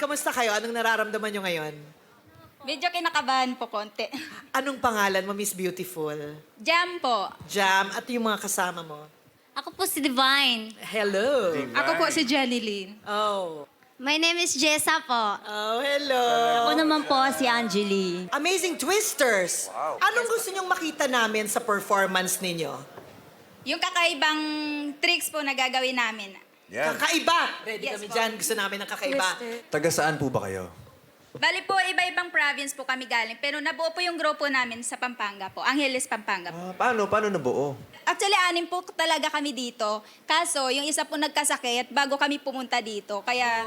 kamusta kayo? Anong nararamdaman nyo ngayon? Medyo kinakabahan po konti. Anong pangalan mo, Miss Beautiful? Jam po. Jam, at yung mga kasama mo? Ako po si Divine. Hello. Ako po si Jenny Lynn. Oh. My name is Jessa po. Oh, hello. Ako naman po si Angeli. Amazing Twisters. Anong gusto nyong makita namin sa performance ninyo? Yung kakaibang tricks po na gagawin namin. Yan. Kakaiba. Ready Yes, kami po. dyan. Gusto namin ng kakaiba. Taga saan po ba kayo? Bali po, iba-ibang province po kami galing. Pero nabuo po yung grupo namin sa Pampanga po. Angeles, Pampanga po. Paano nabuo? Actually, 6 po talaga kami dito. Kaso, yung isa po nagkasakit bago kami pumunta dito. Kaya,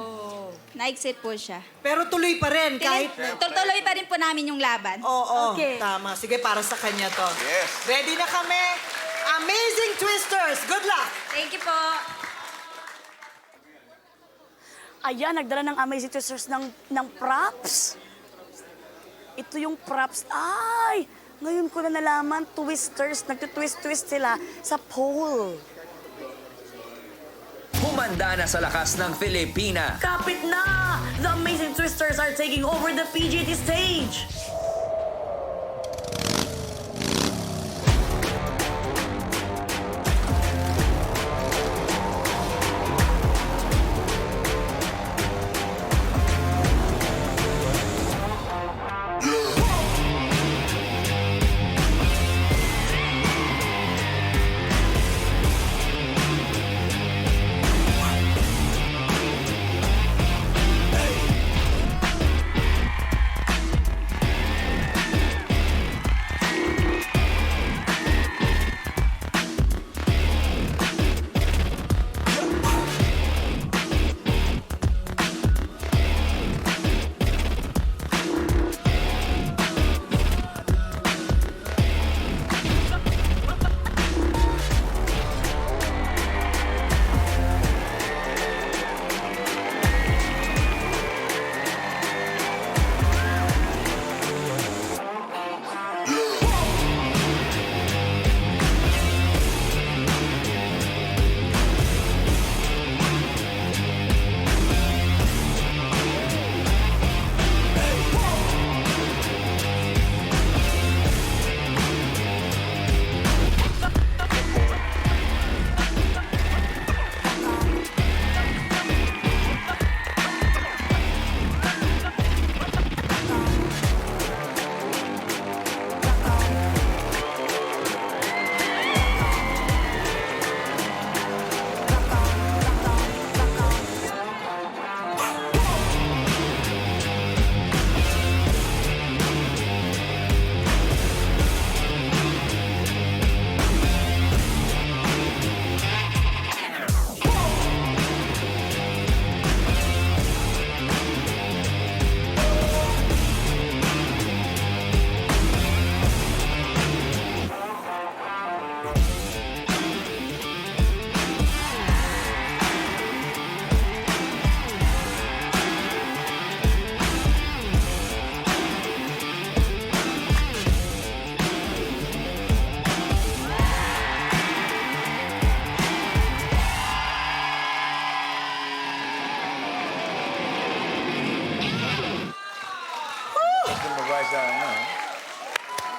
na-exit po siya. Pero tuloy pa rin kahit... Tuloy pa rin po namin yung laban. Oo, tama. Sige, para sa kanya to. Yes. Ready na kami? Amazing Twisters! Good luck! Thank you po. Ayan, nagdala ng Amazing Twisters ng props. Ito yung props. Ay! Ngayon ko na nalaman, Twisters. Nagtitwist-twist sila sa pole. Humanda na sa lakas ng Filipina. Kapit na! The Amazing Twisters are taking over the PGT stage.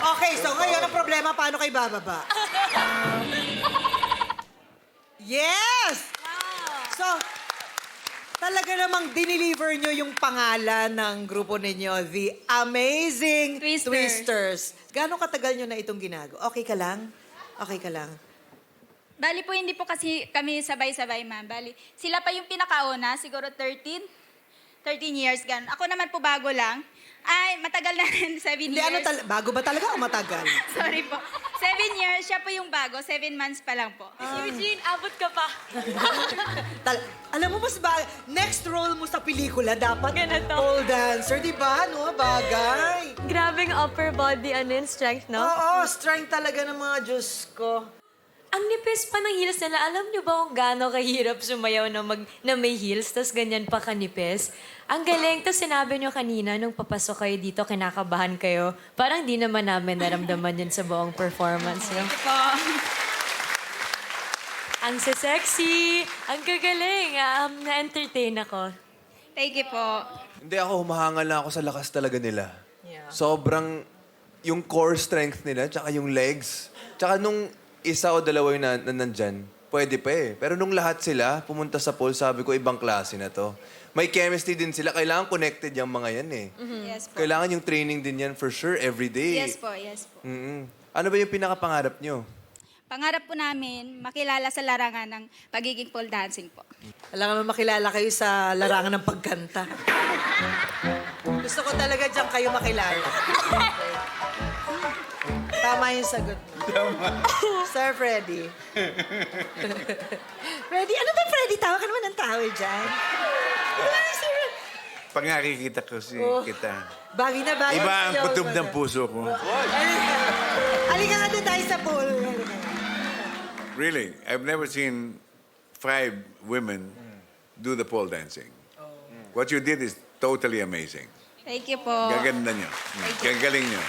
Okay, so ngayon ang problema, paano kayo bababa? Yes! So, talaga namang dineliver nyo yung pangalan ng grupo ninyo, The Amazing Twisters. Twisters. Gano'ng katagal nyo na itong ginagawa? Okay ka lang? Okay ka lang. Bali po, hindi po kasi kami sabay-sabay, ma'am. Bali, sila pa yung pinakauna, siguro 13 years, ganun. Ako naman po bago lang. Ay, matagal na rin, 7 Hindi, years. bago ba talaga o matagal? Sorry po. 7 years, siya po yung bago. 7 months pa lang po. Eugene, abot ka pa. Alam mo, mas next role mo sa pelikula, dapat Ganito. pole dancer, di ba? No, bagay. Grabing upper body, strength, Oo, strength talaga ng mga Diyos ko. Ang nipis pa ng heels nila. Alam niyo ba kung gaano kahirap sumayaw na may heels, tas ganyan pa kanipis? Ang galing. Tas sinabi niyo kanina, nung papasok kayo dito, kinakabahan kayo. Parang di naman namin naramdaman yun sa buong performance. No? Ang sexy, ang gagaling. Na-entertain ako. Thank you po. Hindi ako, humahangal na ako sa lakas talaga nila. Sobrang, yung core strength nila, tsaka yung legs. Tsaka nung isa o dalawa yung nandyan, pwede pa eh. Pero nung lahat sila, pumunta sa pool, sabi ko, ibang klase na to. May chemistry din sila. Kailangan connected yung mga yan eh. Yes po. Kailangan yung training din yan for sure, every day. Yes po, yes po. Ano ba yung pinakapangarap nyo? Pangarap po namin makilala sa larangan ng pagiging pole dancing po. Alam naman makilala kayo sa larangan ng pagkanta. Gusto ko talaga dyan kayo makilala. Tama yung sagot mo. Sir Freddy. Freddy, ano ba Freddy? Tawa ka naman ng tao dyan. Pag nakikita ko kita, Bagay na bagay. iba ang sa'yo. kutob ng puso ko. Halika nga doon tayo sa pool. Halika. Really, I've never seen 5 women do the pole dancing. What you did is totally amazing. Thank you po. Gaganda nyo. Gagaling nyo.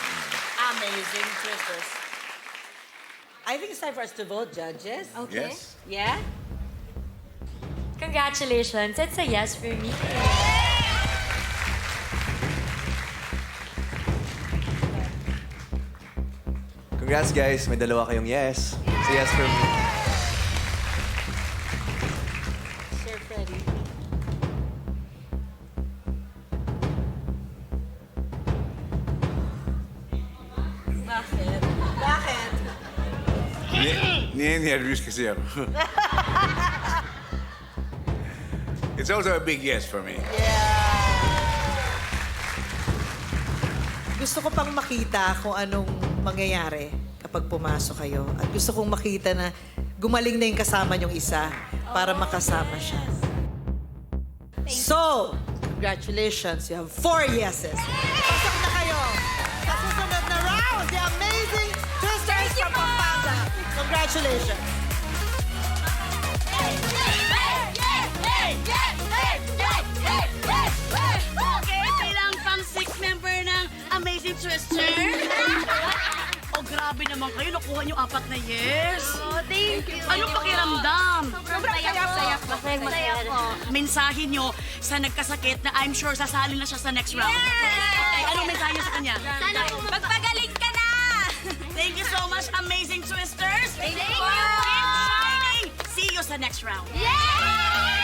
Amazing, sisters. I think it's time for us to vote, judges. Okay. Yes. Yeah? Congratulations. It's a yes for me. Congrats guys, may dalawa kayong yes. So yes for me. Sir Freddy. Bakit? Bakit? Ni-nervous kasi ako. It's also a big yes for me. Gusto ko pang makita kung anong mangyayari kapag pumasok kayo. At gusto kong makita na gumaling na yung kasama niyong isa para makasama siya. So, congratulations. You have 4 yeses. Pasok na kayo sa susunod na round. The Amazing Twisters from Pampanga. Congratulations. Okay, bilang pang-6 member ng Amazing Twister. Oh, grabe naman kayo. Nakuha niyo 4 na yes. Oh, thank you. Anong pakiramdam? Sobrang saya po. Masaya po. Mensahe niyo sa nagkasakit na I'm sure sasali na siya sa next round. Okay, anong mensahe niyo sa kanya? Sana po Magpagaling ka na! Thank you so much, Amazing Twisters. Thank you. Keep shining. See you sa next round. Yay!